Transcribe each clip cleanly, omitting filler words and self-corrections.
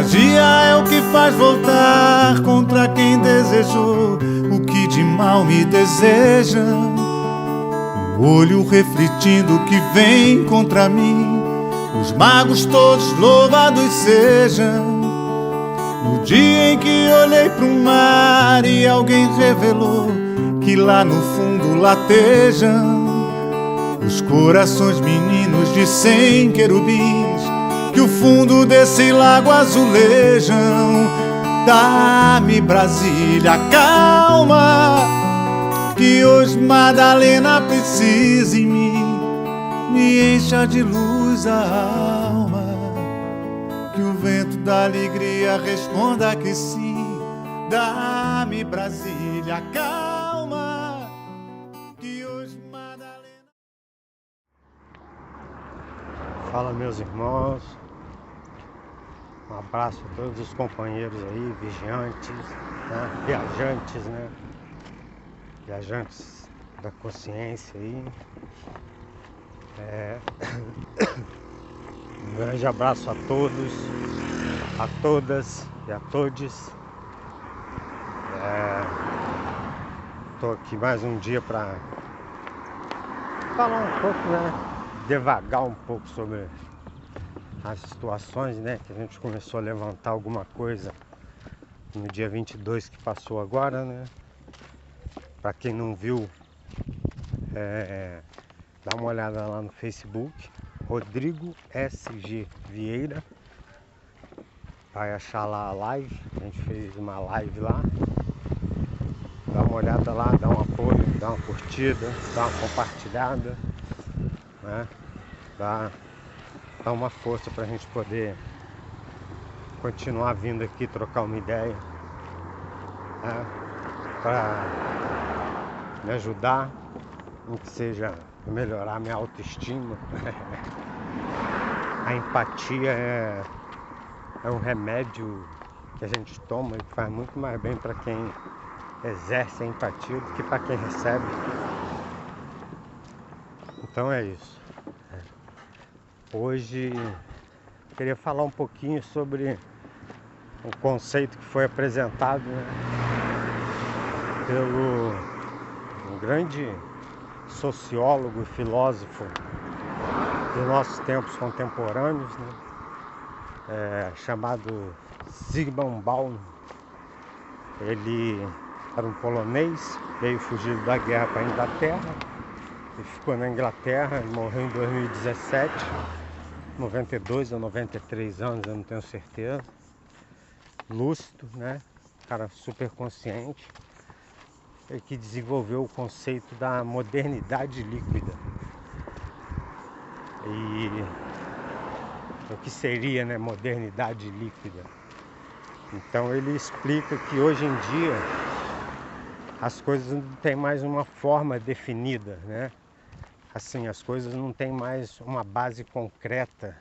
magia é o que faz voltar contra quem desejou o que de mal me deseja. O olho refletindo o que vem contra mim. Os magos todos louvados sejam. No dia em que olhei pro mar e alguém revelou que lá no fundo latejam os corações meninos de 100 querubins que o fundo desse lago azulejam. Dá-me, Brasília, calma, que hoje Madalena precisa em mim. Me encha de luz a alma, que o vento da alegria responda que sim. Dá-me, Brasília, calma, que hoje Madalena... Fala, meus irmãos, um abraço a todos os companheiros aí, vigiantes, né? Viajantes, né? Viajantes da consciência aí. Um grande abraço a todos, a todas e a todes. Tô aqui mais um dia para falar um pouco, né? Devagar um pouco sobre as situações, né? Que a gente começou a levantar alguma coisa no dia 22 que passou agora, né? Para quem não viu, dá uma olhada lá no Facebook, Rodrigo SG Vieira. Vai achar lá a live, a gente fez uma live lá. Dá uma olhada lá, dá um apoio, dá uma curtida, dá uma compartilhada, né? Dá uma força pra gente poder continuar vindo aqui trocar uma ideia, né? Pra me ajudar em que seja melhorar minha autoestima. A empatia é um remédio que a gente toma e que faz muito mais bem para quem exerce a empatia do que para quem recebe. Então é isso. Hoje eu queria falar um pouquinho sobre o conceito que foi apresentado, né, pelo um grande sociólogo e filósofo dos nossos tempos contemporâneos, né, chamado Zygmunt Bauman. Ele era um polonês, veio fugido da guerra para a Inglaterra e ficou na Inglaterra. Ele morreu em 2017, 92 ou 93 anos, eu não tenho certeza. Lúcido, né? Cara super consciente. Ele que desenvolveu o conceito da modernidade líquida. E o que seria, né, modernidade líquida? Então ele explica que hoje em dia as coisas não têm mais uma forma definida, né? Assim, as coisas não têm mais uma base concreta,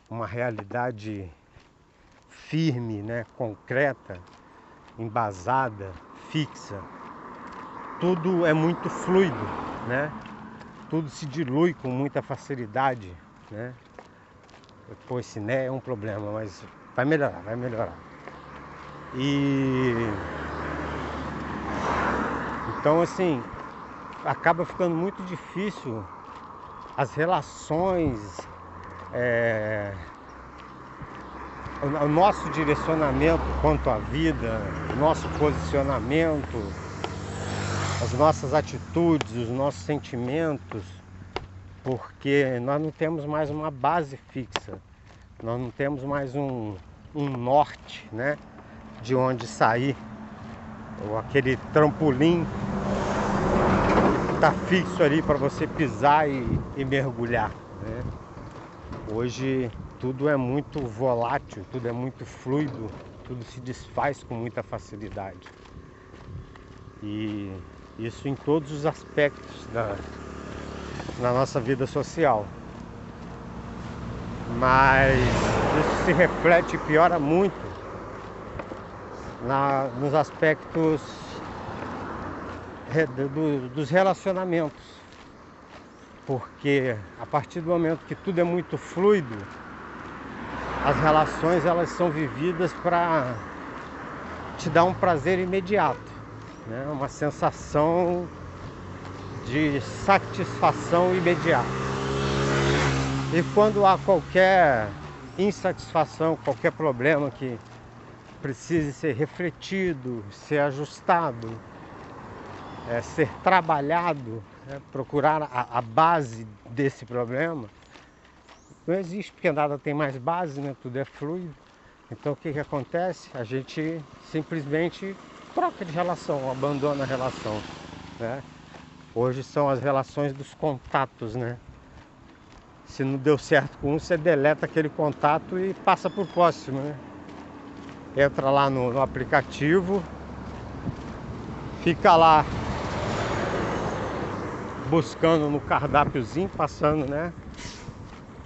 uma realidade firme, né? Concreta, embasada, fixa. Tudo é muito fluido, né? Tudo se dilui com muita facilidade, né? Pô, esse né é um problema, mas vai melhorar, vai melhorar. E então, assim, acaba ficando muito difícil as relações, o nosso direcionamento quanto à vida, o nosso posicionamento, as nossas atitudes, os nossos sentimentos, porque nós não temos mais uma base fixa, nós não temos mais um norte, né, de onde sair, ou aquele trampolim que está fixo ali para você pisar e mergulhar, né? Hoje tudo é muito volátil, tudo é muito fluido, tudo se desfaz com muita facilidade. E isso em todos os aspectos na nossa vida social. Mas isso se reflete e piora muito nos aspectos dos relacionamentos. Porque a partir do momento que tudo é muito fluido, as relações elas são vividas para te dar um prazer imediato, né? Uma sensação de satisfação imediata. E quando há qualquer insatisfação, qualquer problema que precise ser refletido, ser ajustado, ser trabalhado, procurar a base desse problema, não existe, porque nada tem mais base, né? Tudo é fluido. Então o que acontece? A gente simplesmente troca de relação, abandona a relação, né? Hoje são as relações dos contatos, né? Se não deu certo com um, você deleta aquele contato e passa pro próximo, né? Entra lá no aplicativo, fica lá buscando no cardápiozinho, passando, né,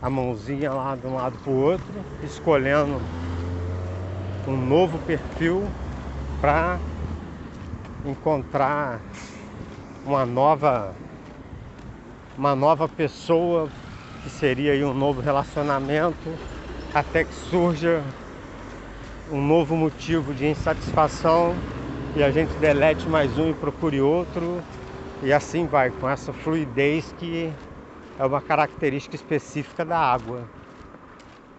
a mãozinha lá de um lado pro outro, escolhendo um novo perfil para encontrar uma nova pessoa, que seria aí um novo relacionamento, até que surja um novo motivo de insatisfação e a gente delete mais um e procure outro, e assim vai, com essa fluidez que é uma característica específica da água,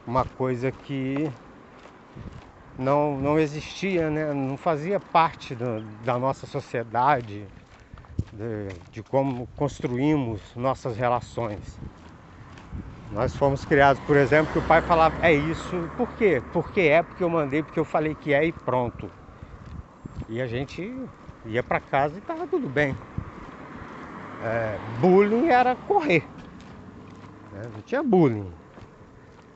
uma coisa que não existia, né? Não fazia parte da nossa sociedade, de como construímos nossas relações. Nós fomos criados, por exemplo, que o pai falava, é isso, por quê? Porque eu mandei, porque eu falei que é e pronto. E a gente ia para casa e estava tudo bem. Bullying era correr, né? Não tinha bullying.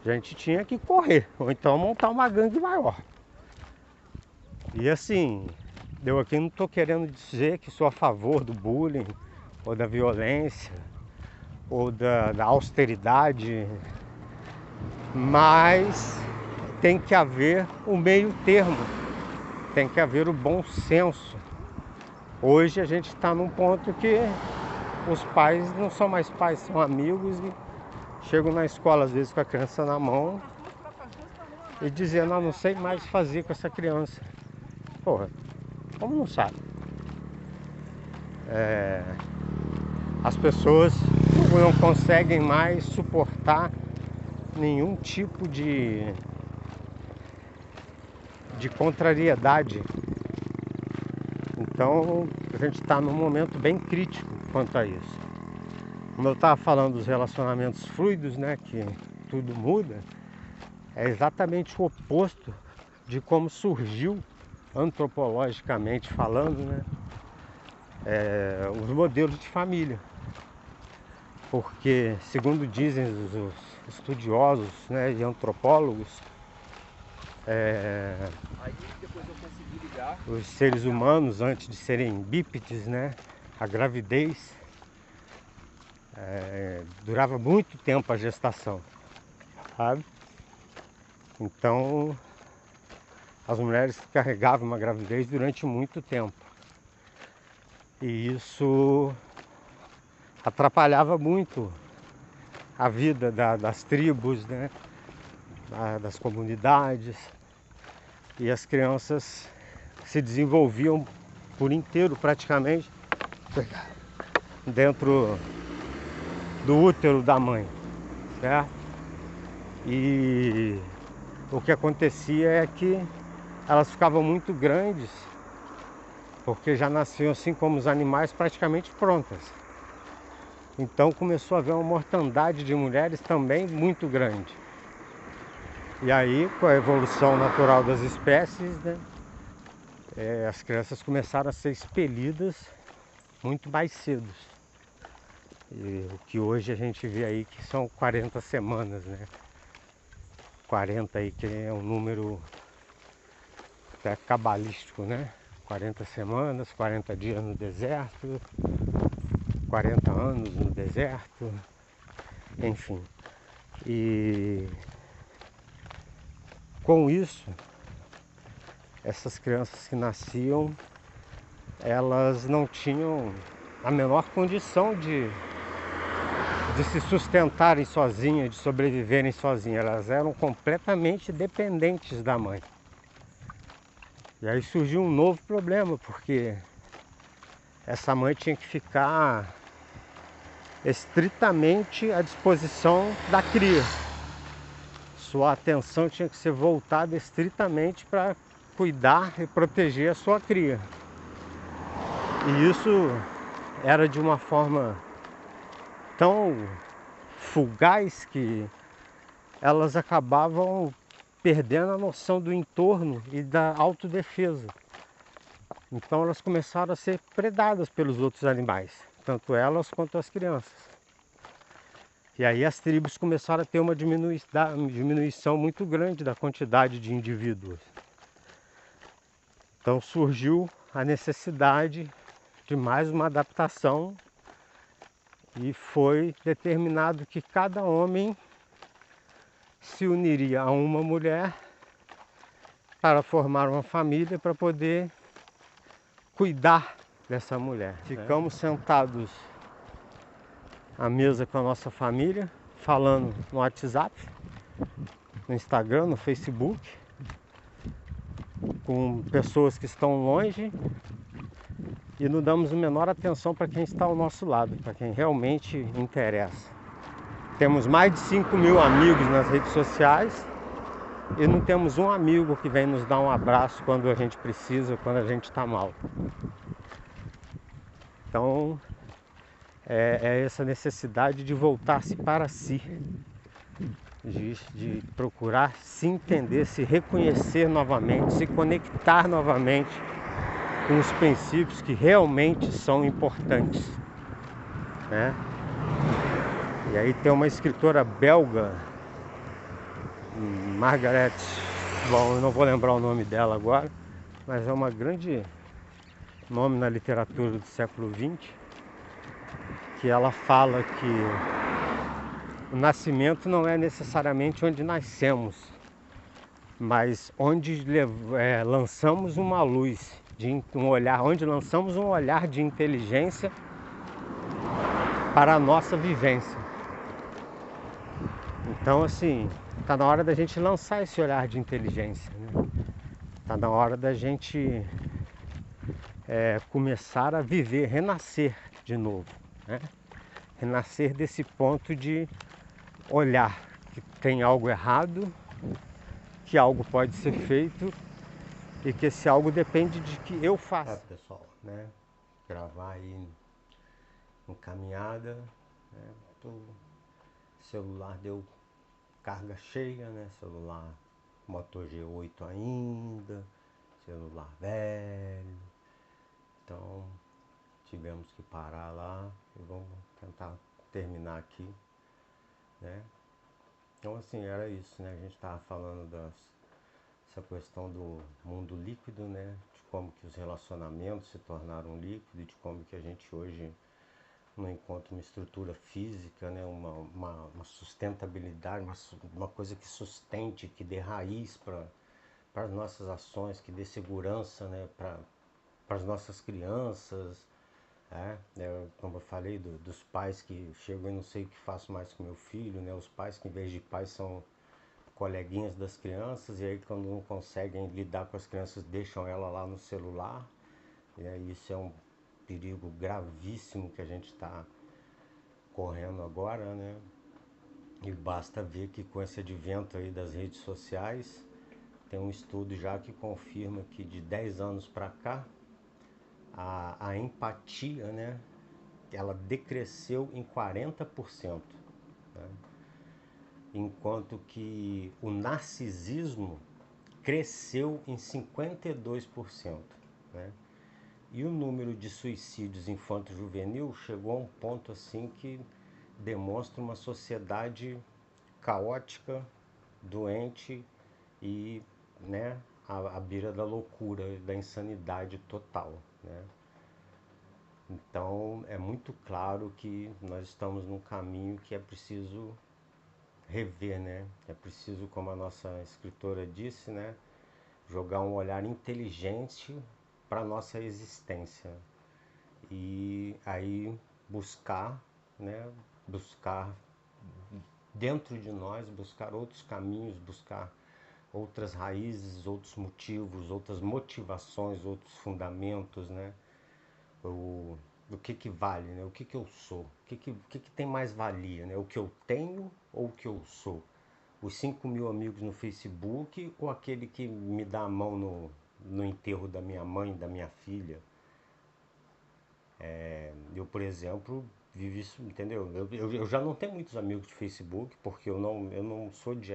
A gente tinha que correr, ou então montar uma gangue maior. E assim, eu aqui não estou querendo dizer que sou a favor do bullying, ou da violência, ou da austeridade, mas tem que haver um meio termo, tem que haver o bom senso. Hoje a gente está num ponto que os pais não são mais pais, são amigos, e chegam na escola às vezes com a criança na mão e dizendo, não sei mais fazer com essa criança. Porra, como não sabe? As pessoas não conseguem mais suportar nenhum tipo de contrariedade. Então a gente está num momento bem crítico quanto a isso. Como eu estava falando dos relacionamentos fluidos, né, que tudo muda, é exatamente o oposto de como surgiu, antropologicamente falando, né, os modelos de família. Porque, segundo dizem os estudiosos, né, e antropólogos, Aí depois eu consegui ligar. os seres humanos, antes de serem bípedes, né, a gravidez durava muito tempo a gestação, sabe? Então as mulheres carregavam uma gravidez durante muito tempo, e isso atrapalhava muito a vida das tribos, né, das comunidades, e as crianças se desenvolviam por inteiro praticamente dentro do útero da mãe, certo? E o que acontecia é que elas ficavam muito grandes, porque já nasciam assim como os animais praticamente prontas. Então começou a haver uma mortandade de mulheres também muito grande. E aí, com a evolução natural das espécies, né, as crianças começaram a ser expelidas muito mais cedo. E o que hoje a gente vê aí que são 40 semanas, né? 40 aí, que é um número até cabalístico, né? 40 semanas, 40 dias no deserto, 40 anos no deserto, enfim. E com isso, essas crianças que nasciam, elas não tinham a menor condição de de se sustentarem sozinhas, de sobreviverem sozinhas. Elas eram completamente dependentes da mãe. E aí surgiu um novo problema, porque essa mãe tinha que ficar estritamente à disposição da cria. Sua atenção tinha que ser voltada estritamente para cuidar e proteger a sua cria. E isso era de uma forma tão fugaz que elas acabavam perdendo a noção do entorno e da autodefesa. Então elas começaram a ser predadas pelos outros animais, tanto elas quanto as crianças. E aí as tribos começaram a ter uma diminuição muito grande da quantidade de indivíduos. Então surgiu a necessidade de mais uma adaptação e foi determinado que cada homem se uniria a uma mulher para formar uma família para poder cuidar dessa mulher. Ficamos sentados à mesa com a nossa família, falando no WhatsApp, no Instagram, no Facebook, com pessoas que estão longe, e não damos a menor atenção para quem está ao nosso lado, para quem realmente interessa. Temos mais de 5.000 amigos nas redes sociais e não temos um amigo que vem nos dar um abraço quando a gente precisa, quando a gente está mal. Então é essa necessidade de voltar-se para si, de procurar se entender, se reconhecer novamente, se conectar novamente com os princípios que realmente são importantes, né? E aí tem uma escritora belga, Margaret, bom, eu não vou lembrar o nome dela agora, mas é uma grande nome na literatura do século XX, que ela fala que o nascimento não é necessariamente onde nascemos, mas onde lançamos uma luz, um olhar, onde lançamos um olhar de inteligência para a nossa vivência. Então, assim, tá na hora da gente lançar esse olhar de inteligência, né? Tá na hora da gente começar a viver, renascer de novo, né? Renascer desse ponto de olhar que tem algo errado, que algo pode ser feito e que esse algo depende de que eu faça. Pessoal, né? Gravar aí em caminhada, né? O celular deu carga cheia, né? Celular Moto G8 ainda, celular velho. Então tivemos que parar lá e vamos tentar terminar aqui, né? Então assim, era isso, né? A gente estava falando dessa questão do mundo líquido, né? De como que os relacionamentos se tornaram líquidos, de como que a gente hoje não encontra uma estrutura física, né? uma sustentabilidade, uma coisa que sustente, que dê raiz para as nossas ações, que dê segurança, né? Para as nossas crianças. Como eu falei, dos pais que chegam e não sei o que faço mais com meu filho, né? Os pais que em vez de pais são coleguinhas das crianças, e aí quando não conseguem lidar com as crianças deixam ela lá no celular, e isso é um perigo gravíssimo que a gente está correndo agora, né? E basta ver que com esse advento aí das redes sociais, tem um estudo já que confirma que de 10 anos para cá, a empatia, né, ela decresceu em 40%, né? Enquanto que o narcisismo cresceu em 52%, né? E o número de suicídios infanto-juvenil chegou a um ponto assim que demonstra uma sociedade caótica, doente e, né, à beira da loucura, da insanidade total, né? Então é muito claro que nós estamos num caminho que é preciso rever, né? É preciso, como a nossa escritora disse, né, jogar um olhar inteligente para a nossa existência e aí buscar né? Buscar dentro de nós, buscar outros caminhos, buscar outras raízes, outros motivos, outras motivações, outros fundamentos, né? O, o que vale, né? O que eu sou? O que tem mais valia, né? O que eu tenho ou o que eu sou? Os 5.000 amigos no Facebook ou aquele que me dá a mão no enterro da minha mãe, da minha filha? Eu, por exemplo, vivo isso, entendeu? Eu já não tenho muitos amigos de Facebook, porque eu não sou de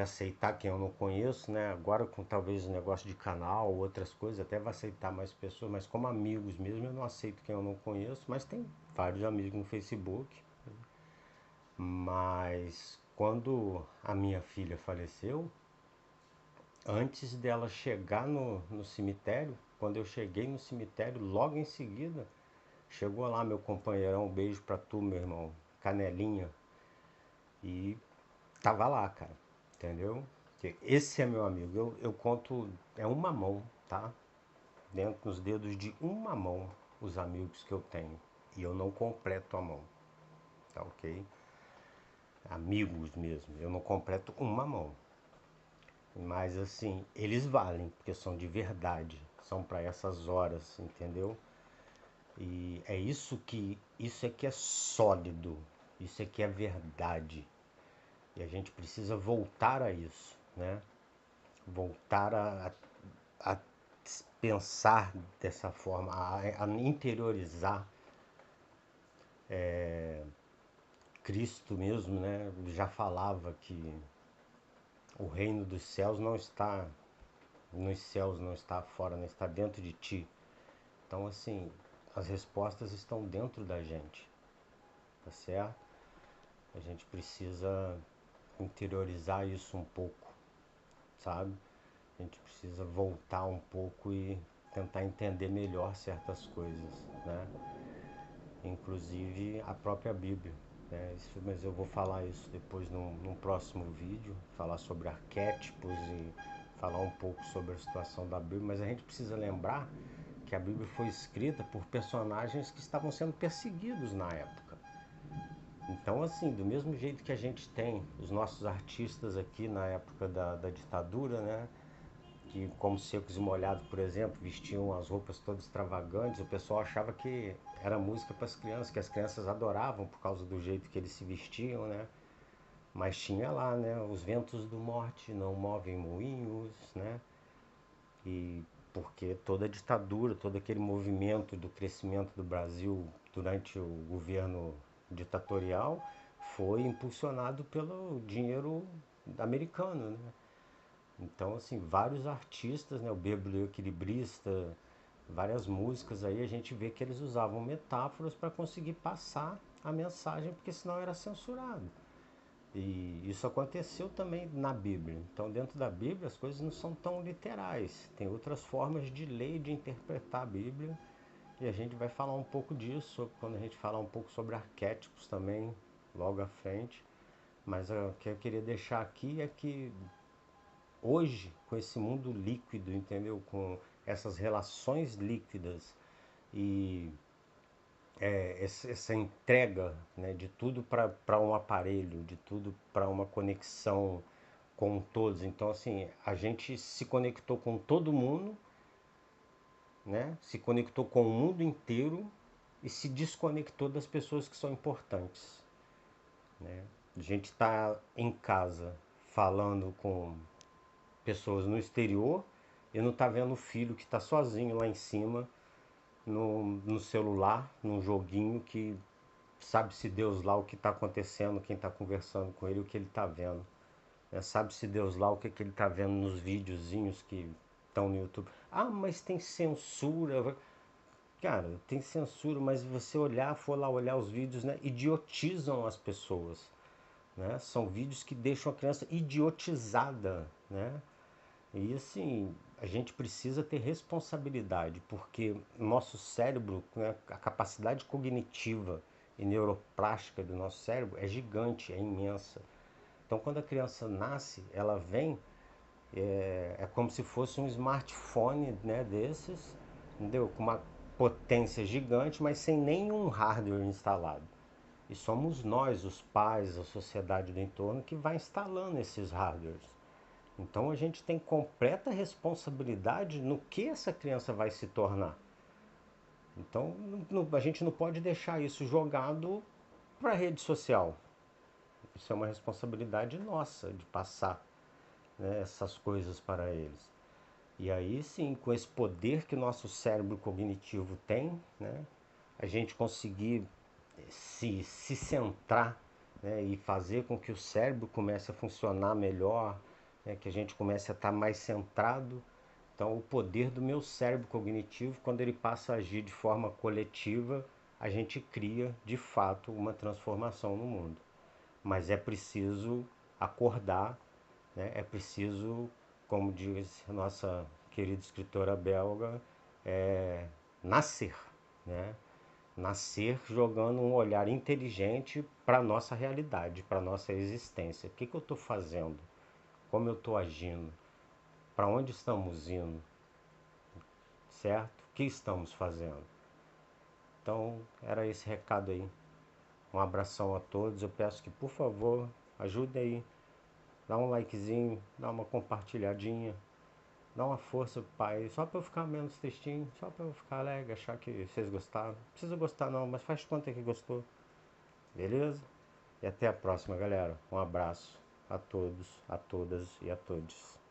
aceitar quem eu não conheço, né? Agora com talvez o negócio de canal, outras coisas, até vai aceitar mais pessoas, mas como amigos mesmo eu não aceito quem eu não conheço, mas tem vários amigos no Facebook. Mas quando a minha filha faleceu, antes dela chegar no cemitério, quando eu cheguei no cemitério, logo em seguida, chegou lá meu companheirão, um beijo pra tu, meu irmão, Canelinha, e tava lá, cara, entendeu? Esse é meu amigo, eu conto, é uma mão, tá? Dentro dos dedos de uma mão, os amigos que eu tenho. E eu não completo a mão, tá ok? Amigos mesmo, eu não completo uma mão. Mas assim, eles valem, porque são de verdade, são para essas horas, entendeu? E é isso é que é sólido, isso é que é verdade. E a gente precisa voltar a isso, né? Voltar a pensar dessa forma, a interiorizar Cristo mesmo, né? Já falava que o reino dos céus não está nos céus, não está fora, não está dentro de ti. Então, assim, as respostas estão dentro da gente, tá certo? A gente precisa interiorizar isso um pouco, sabe? A gente precisa voltar um pouco e tentar entender melhor certas coisas, né? Inclusive a própria Bíblia, né? Mas eu vou falar isso depois num próximo vídeo, falar sobre arquétipos e falar um pouco sobre a situação da Bíblia, mas a gente precisa lembrar que a Bíblia foi escrita por personagens que estavam sendo perseguidos na época. Então, assim, do mesmo jeito que a gente tem os nossos artistas aqui na época da ditadura, né? Que, como Secos e Molhados, por exemplo, vestiam as roupas todas extravagantes, o pessoal achava que era música para as crianças, que as crianças adoravam por causa do jeito que eles se vestiam, né? Mas tinha lá, né? Os ventos do norte não movem moinhos, né? E porque toda a ditadura, todo aquele movimento do crescimento do Brasil durante o governo ditatorial foi impulsionado pelo dinheiro americano, né? Então, assim, vários artistas, né, o Bêbado Equilibrista, várias músicas aí, a gente vê que eles usavam metáforas para conseguir passar a mensagem, porque senão era censurado. E isso aconteceu também na Bíblia. Então, dentro da Bíblia, as coisas não são tão literais. Tem outras formas de ler e de interpretar a Bíblia. E a gente vai falar um pouco disso quando a gente falar um pouco sobre arquétipos também, logo à frente. Mas o que eu queria deixar aqui é que hoje, com esse mundo líquido, entendeu? Com essas relações líquidas e essa entrega, né, de tudo para um aparelho, de tudo para uma conexão com todos. Então, assim, a gente se conectou com todo mundo, né? Se conectou com o mundo inteiro e se desconectou das pessoas que são importantes, né? A gente está em casa falando com pessoas no exterior e não está vendo o filho que está sozinho lá em cima no celular, num joguinho que sabe-se Deus lá o que está acontecendo, quem está conversando com ele, o que ele está vendo. Né? Sabe-se Deus lá o que ele está vendo nos videozinhos que estão no YouTube. Ah, mas tem censura. Cara, tem censura, mas se você olhar, for lá olhar os vídeos, né, idiotizam as pessoas. Né? São vídeos que deixam a criança idiotizada, né? E assim, a gente precisa ter responsabilidade, porque nosso cérebro, né, a capacidade cognitiva e neuroplástica do nosso cérebro é gigante, é imensa. Então, quando a criança nasce, ela vem, é como se fosse um smartphone, né, desses, entendeu? Com uma potência gigante, mas sem nenhum hardware instalado. E somos nós, os pais, a sociedade do entorno, que vai instalando esses hardwares. Então a gente tem completa responsabilidade no que essa criança vai se tornar. Então a gente não pode deixar isso jogado para a rede social. Isso é uma responsabilidade nossa de passar, né, essas coisas para eles. E aí sim, com esse poder que o nosso cérebro cognitivo tem, né, a gente conseguir se centrar, né, e fazer com que o cérebro comece a funcionar melhor, né, que a gente comece a estar mais centrado. Então, o poder do meu cérebro cognitivo, quando ele passa a agir de forma coletiva, a gente cria de fato uma transformação no mundo. Mas é preciso acordar, né? É preciso, como diz a nossa querida escritora belga, nascer, né? Nascer jogando um olhar inteligente para a nossa realidade, para a nossa existência. O que eu estou fazendo? Como eu estou agindo? Para onde estamos indo? Certo? O que estamos fazendo? Então, era esse recado aí. Um abração a todos. Eu peço que, por favor, ajudem aí. Dá um likezinho, dá uma compartilhadinha, dá uma força pro pai, só para eu ficar menos tristinho, só para eu ficar alegre, achar que vocês gostaram. Não precisa gostar não, mas faz conta que gostou. Beleza? E até a próxima, galera. Um abraço a todos, a todas e a todos.